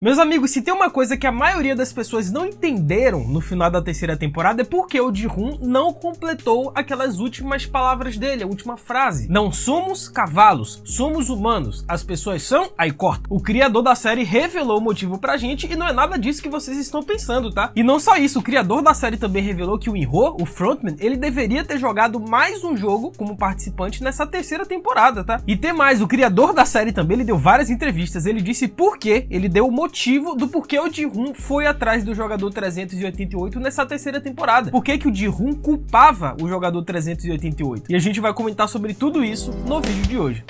Meus amigos, se tem uma coisa que a maioria das pessoas não entenderam no final da terceira temporada é porque o Ji-hoon não completou aquelas últimas palavras dele, a última frase. Não somos cavalos, somos humanos. As pessoas são... Aí corta. O criador da série revelou o motivo pra gente e não é nada disso que vocês estão pensando, tá? E não só isso, o criador da série também revelou que o In-ho, o frontman, ele deveria ter jogado mais um jogo como participante nessa terceira temporada, tá? E tem mais, o criador da série também, ele deu várias entrevistas, ele disse por que ele deu o motivo do porquê o Ji-hoon foi atrás do jogador 388 nessa terceira temporada. Por que o Ji-hoon culpava o jogador 388? E a gente vai comentar sobre tudo isso no vídeo de hoje.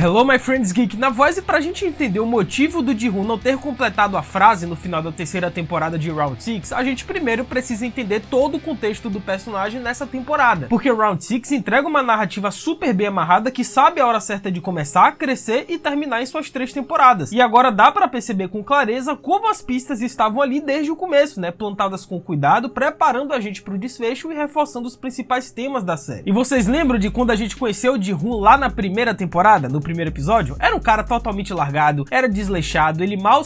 Hello my friends geek, na voz, e pra gente entender o motivo do Ji-hoon não ter completado a frase no final da terceira temporada de Round 6, a gente primeiro precisa entender todo o contexto do personagem nessa temporada, porque Round 6 entrega uma narrativa super bem amarrada que sabe a hora certa de começar, crescer e terminar em suas 3 temporadas, e agora dá pra perceber com clareza como as pistas estavam ali desde o começo, né, plantadas com cuidado, preparando a gente pro desfecho e reforçando os principais temas da série. E vocês lembram de quando a gente conheceu o Ji-hoon lá na primeira temporada, no primeiro episódio? Era um cara totalmente largado, era desleixado, ele mal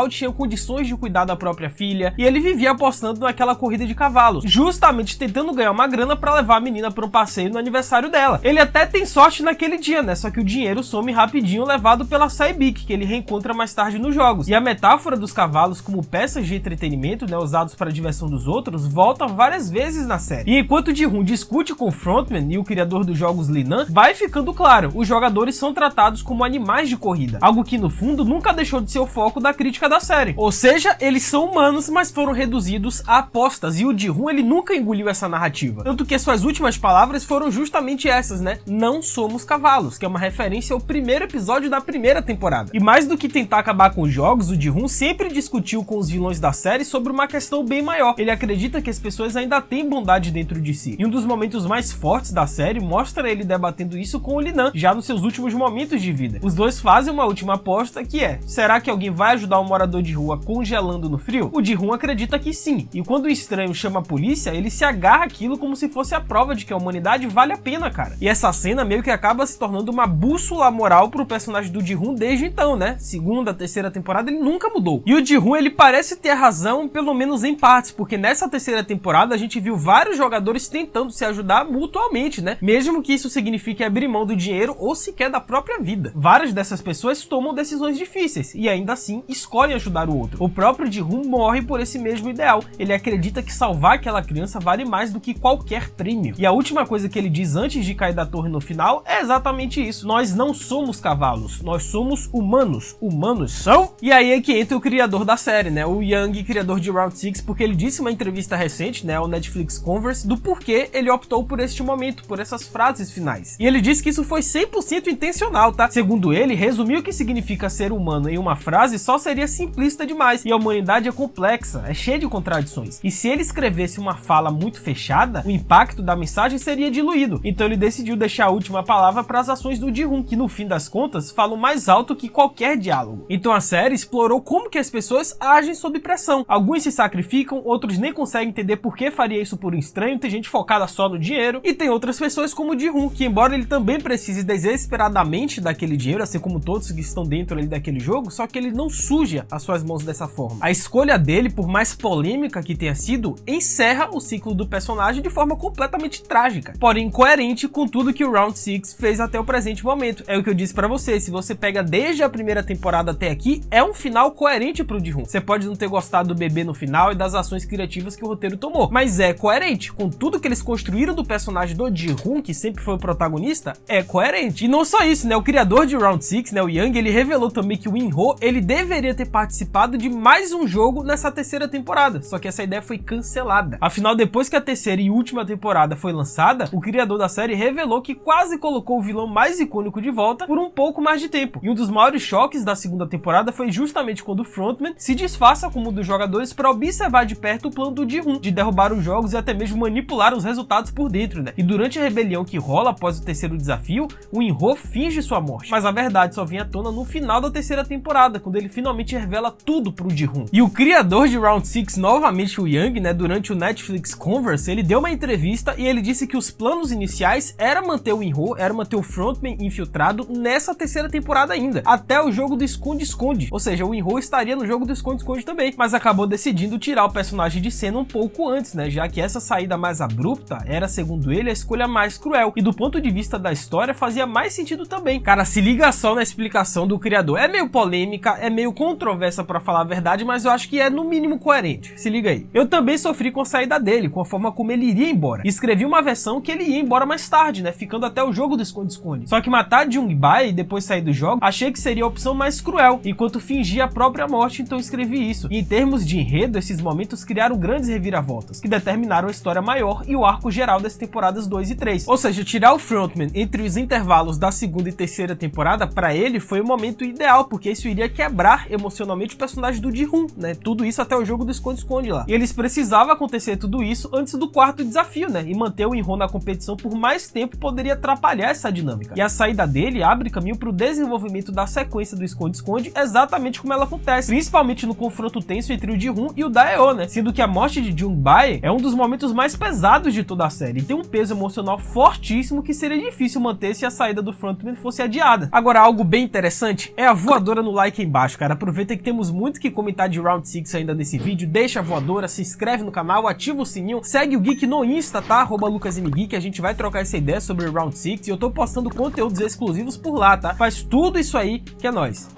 tinha condições de cuidar da própria filha, e ele vivia apostando naquela corrida de cavalos, justamente tentando ganhar uma grana pra levar a menina pra um passeio no aniversário dela. Ele até tem sorte naquele dia, né, só que o dinheiro some rapidinho levado pela Sae-bik, que ele reencontra mais tarde nos jogos. E a metáfora dos cavalos como peças de entretenimento, né, usados para a diversão dos outros, volta várias vezes na série. E enquanto o Ji-hoon discute com o frontman e o criador dos jogos Linan, vai ficando claro, os jogadores são tratados como animais de corrida, algo que no fundo nunca deixou de ser o foco da crítica da série. Ou seja, eles são humanos, mas foram reduzidos a apostas, e o Ji-hoon ele nunca engoliu essa narrativa. Tanto que suas últimas palavras foram justamente essas, né? Não somos cavalos, que é uma referência ao primeiro episódio da primeira temporada. E mais do que tentar acabar com os jogos, o Ji-hoon sempre discutiu com os vilões da série sobre uma questão bem maior. Ele acredita que as pessoas ainda têm bondade dentro de si. E um dos momentos mais fortes da série mostra ele debatendo isso com o Linan, já nos seus últimos momentos de vida. Os dois fazem uma última aposta que é: será que alguém vai ajudar um morador de rua congelando no frio? O Ji-hoon acredita que sim, e quando o estranho chama a polícia, ele se agarra aquilo como se fosse a prova de que a humanidade vale a pena, cara. E essa cena meio que acaba se tornando uma bússola moral pro personagem do Ji-hoon desde então, né? Segunda, terceira temporada, ele nunca mudou. E o Ji-hoon, ele parece ter razão, pelo menos em partes, porque nessa terceira temporada a gente viu vários jogadores tentando se ajudar mutuamente, né? Mesmo que isso signifique abrir mão do dinheiro ou sequer da própria vida. Várias dessas pessoas tomam decisões difíceis e ainda assim escolhem ajudar o outro. O próprio Ji-hoon morre por esse mesmo ideal. Ele acredita que salvar aquela criança vale mais do que qualquer prêmio. E a última coisa que ele diz antes de cair da torre no final é exatamente isso: nós não somos cavalos, nós somos humanos. Humanos são? E aí é que entra o criador da série, né, o Young, criador de Round 6, porque ele disse em uma entrevista recente, né, ao Netflix Converse, do porquê ele optou por este momento, por essas frases finais. E ele disse que isso foi 100% intencional, tá? Segundo ele, resumir o que significa ser humano em uma frase só seria simplista demais, e a humanidade é complexa, é cheia de contradições. E se ele escrevesse uma fala muito fechada, o impacto da mensagem seria diluído. Então ele decidiu deixar a última palavra para as ações do Ji-hoon, que no fim das contas falam mais alto que qualquer diálogo. Então a série explorou como que as pessoas agem sob pressão. Alguns se sacrificam, outros nem conseguem entender por que faria isso por um estranho, tem gente focada só no dinheiro, e tem outras pessoas como o Ji-hoon, que embora ele também precise desesperadamente daquele dinheiro, assim como todos que estão dentro ali daquele jogo, só que ele não suja as suas mãos dessa forma. A escolha dele, por mais polêmica que tenha sido, encerra o ciclo do personagem de forma completamente trágica, porém coerente com tudo que o Round 6 fez até o presente momento. É o que eu disse pra você, se você pega desde a primeira temporada até aqui, é um final coerente pro Ji-hoon. Você pode não ter gostado do bebê no final e das ações criativas que o roteiro tomou, mas é coerente com tudo que eles construíram do personagem do Ji-hoon, que sempre foi o protagonista, é coerente. E não só isso, né, o criador de Round 6, né, o Young, ele revelou também que o In-ho, ele deveria ter participado de mais um jogo nessa terceira temporada, só que essa ideia foi cancelada. Afinal, depois que a terceira e última temporada foi lançada, o criador da série revelou que quase colocou o vilão mais icônico de volta por um pouco mais de tempo. E um dos maiores choques da segunda temporada foi justamente quando o frontman se disfarça como um dos jogadores para observar de perto o plano do Ji-hoon, de derrubar os jogos e até mesmo manipular os resultados por dentro, né? E durante a rebelião que rola após o terceiro desafio, o In-ho finge sua morte. Mas a verdade só vem à tona no final da terceira temporada, quando ele finalmente revela tudo pro Ji-hoon. E o criador de Round 6, novamente o Young, né, durante o Netflix Converse, ele deu uma entrevista e ele disse que os planos iniciais era manter o In-ho, era manter o frontman infiltrado nessa terceira temporada ainda, até o jogo do esconde-esconde. Ou seja, o In-ho estaria no jogo do esconde-esconde também, mas acabou decidindo tirar o personagem de cena um pouco antes, né, já que essa saída mais abrupta era, segundo ele, a escolha mais cruel, e do ponto de vista da história fazia mais sentido também. Cara, se liga só na explicação do criador. É meio polêmica, é meio controversa pra falar a verdade, mas eu acho que é no mínimo coerente. Se liga aí. Eu também sofri com a saída dele, com a forma como ele iria embora. Escrevi uma versão que ele ia embora mais tarde, né, ficando até o jogo do esconde-esconde. Só que matar Jung-bae e depois sair do jogo, achei que seria a opção mais cruel, enquanto fingia a própria morte, então escrevi isso. E em termos de enredo, esses momentos criaram grandes reviravoltas, que determinaram a história maior e o arco geral das temporadas 2 e 3. Ou seja, tirar o frontman entre os intervalos da segunda e terceira temporada, pra ele, foi o momento ideal, porque isso iria quebrar emocionalmente o personagem do Ji-hoon, né? Tudo isso até o jogo do esconde-esconde lá. E eles precisavam acontecer tudo isso antes do quarto desafio, né? E manter o In-ho na competição por mais tempo poderia atrapalhar essa dinâmica. E a saída dele abre caminho pro desenvolvimento da sequência do esconde-esconde exatamente como ela acontece, principalmente no confronto tenso entre o Ji-hoon e o Daeho, né? Sendo que a morte de Jung-bae é um dos momentos mais pesados de toda a série, e tem um peso emocional fortíssimo que seria difícil manter se a saída do frontman fosse adiada. Agora, algo bem interessante é a voadora no like aí embaixo, cara. Aproveita que temos muito que comentar de Round 6 ainda nesse vídeo, deixa a voadora, se inscreve no canal, ativa o sininho, segue o Geek no Insta, tá? @LucasMGeek, a gente vai trocar essa ideia sobre Round 6 e eu tô postando conteúdos exclusivos por lá, tá? Faz tudo isso aí que é nóis.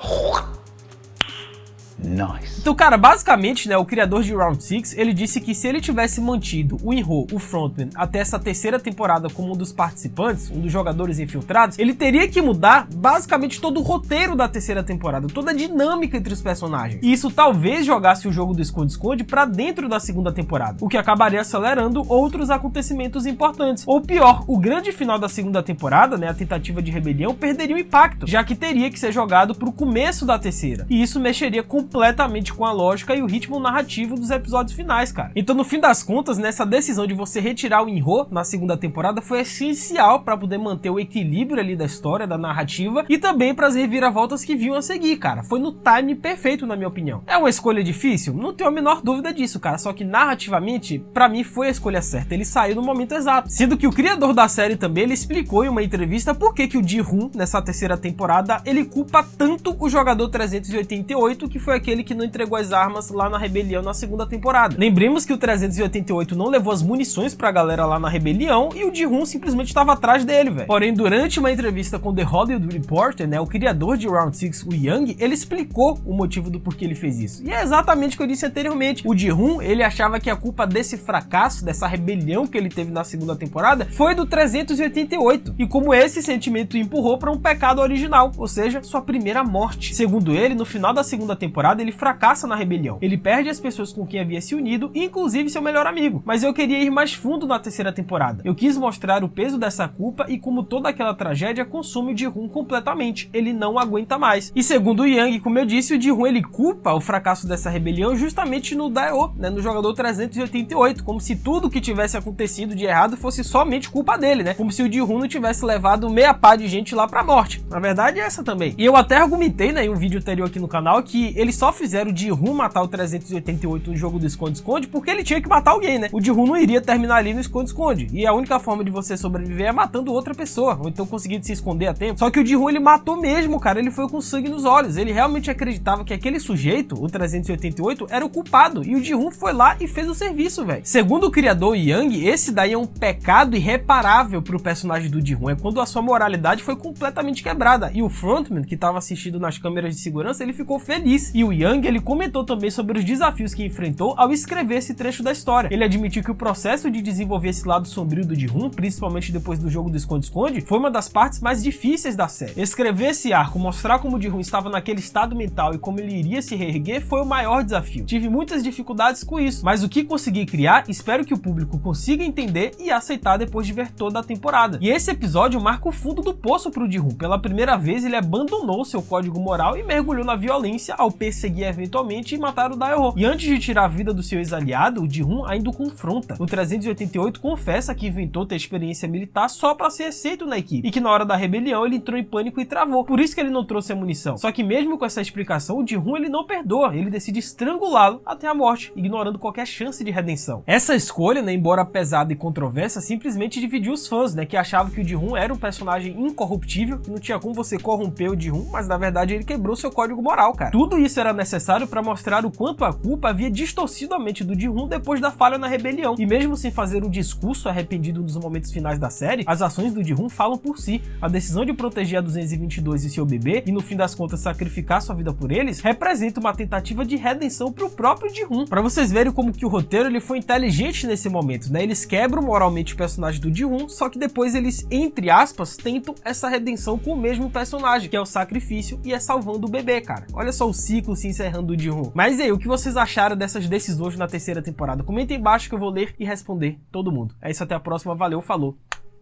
Nice. Então, cara, basicamente, né, o criador de Round 6, ele disse que se ele tivesse mantido o In-ho, o frontman, até essa terceira temporada como um dos participantes, um dos jogadores infiltrados, ele teria que mudar basicamente todo o roteiro da terceira temporada, toda a dinâmica entre os personagens. E isso talvez jogasse o jogo do esconde-esconde pra dentro da segunda temporada, o que acabaria acelerando outros acontecimentos importantes. Ou pior, o grande final da segunda temporada, né, a tentativa de rebelião, perderia o impacto, já que teria que ser jogado pro começo da terceira. E isso mexeria completamente com a lógica e o ritmo narrativo dos episódios finais, cara. Então, no fim das contas, nessa decisão de você retirar o In-ho na segunda temporada foi essencial para poder manter o equilíbrio ali da história, da narrativa, e também para as reviravoltas que vinham a seguir, cara. Foi no time perfeito, na minha opinião. É uma escolha difícil? Não tenho a menor dúvida disso, cara. Só que narrativamente, para mim, foi a escolha certa. Ele saiu no momento exato. Sendo que o criador da série também, ele explicou em uma entrevista por que o Ji-hoon, nessa terceira temporada, ele culpa tanto o jogador 388, que foi aquele que não entregou as armas lá na rebelião na segunda temporada. Lembremos que o 388 não levou as munições pra galera lá na rebelião e o Ji-hoon simplesmente estava atrás dele, velho. Porém, durante uma entrevista com The Hollywood Reporter, né, o criador de Round 6, o Young, ele explicou o motivo do porquê ele fez isso. E é exatamente o que eu disse anteriormente. O Ji-hoon, ele achava que a culpa desse fracasso, dessa rebelião que ele teve na segunda temporada, foi do 388. E como esse sentimento empurrou para um pecado original, ou seja, sua primeira morte. Segundo ele, no final da segunda temporada, ele fracassa na rebelião. Ele perde as pessoas com quem havia se unido, inclusive seu melhor amigo. Mas eu queria ir mais fundo na terceira temporada. Eu quis mostrar o peso dessa culpa e como toda aquela tragédia consome o Ji-hoon completamente. Ele não aguenta mais. E segundo o Young, como eu disse, o Ji-hoon ele culpa o fracasso dessa rebelião justamente no Daeho, né, no jogador 388, como se tudo que tivesse acontecido de errado fosse somente culpa dele, né? Como se o Ji-hoon não tivesse levado meia pá de gente lá pra morte. Na verdade é essa também. E eu até argumentei, né, em um vídeo anterior aqui no canal, que eles só fizeram o Ji-hoon matar o 388 no jogo do esconde-esconde porque ele tinha que matar alguém, né? O Ji-hoon não iria terminar ali no esconde-esconde. E a única forma de você sobreviver é matando outra pessoa, ou então conseguindo se esconder a tempo. Só que o Ji-hoon ele matou mesmo, cara. Ele foi com sangue nos olhos. Ele realmente acreditava que aquele sujeito, o 388, era o culpado. E o Ji-hoon foi lá e fez o serviço, velho. Segundo o criador Young, esse daí é um pecado irreparável pro personagem do Ji-hoon. É quando a sua moralidade foi completamente quebrada. E o frontman, que estava assistindo nas câmeras de segurança, ele ficou feliz. E o Young, ele comentou também sobre os desafios que enfrentou ao escrever esse trecho da história. Ele admitiu que o processo de desenvolver esse lado sombrio do Ji-hoon, principalmente depois do jogo do esconde-esconde, foi uma das partes mais difíceis da série. Escrever esse arco, mostrar como o Ji-hoon estava naquele estado mental e como ele iria se reerguer foi o maior desafio. Tive muitas dificuldades com isso, mas o que consegui criar, espero que o público consiga entender e aceitar depois de ver toda a temporada. E esse episódio marca o fundo do poço pro Ji-hoon. Pela primeira vez ele abandonou seu código moral e mergulhou na violência ao perceber perseguir eventualmente e matar o Daeho. E antes de tirar a vida do seu ex-aliado, o Ji-hoon ainda o confronta. No 388 confessa que inventou ter experiência militar só para ser aceito na equipe, e que na hora da rebelião ele entrou em pânico e travou. Por isso que ele não trouxe a munição. Só que mesmo com essa explicação, o Ji-hoon ele não perdoa, ele decide estrangulá-lo até a morte, ignorando qualquer chance de redenção. Essa escolha, né, embora pesada e controversa, simplesmente dividiu os fãs, né, que achavam que o Ji-hoon era um personagem incorruptível, que não tinha como você corromper o Ji-hoon, mas na verdade ele quebrou seu código moral, cara. Tudo isso era necessário para mostrar o quanto a culpa havia distorcido a mente do Ji-hoon depois da falha na rebelião. E mesmo sem fazer um discurso arrependido nos momentos finais da série, as ações do Ji-hoon falam por si. A decisão de proteger a 222 e seu bebê, e no fim das contas sacrificar sua vida por eles, representa uma tentativa de redenção pro próprio Ji-hoon. Pra vocês verem como que o roteiro ele foi inteligente nesse momento, né? Eles quebram moralmente o personagem do Ji-hoon, só que depois eles, entre aspas, tentam essa redenção com o mesmo personagem, que é o sacrifício, e é salvando o bebê, cara. Olha só o ciclo se encerrando do Ji-hoon. Mas e aí, o que vocês acharam dessas decisões na terceira temporada? Comenta aí embaixo que eu vou ler e responder todo mundo. É isso, até a próxima, valeu, falou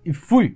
e fui!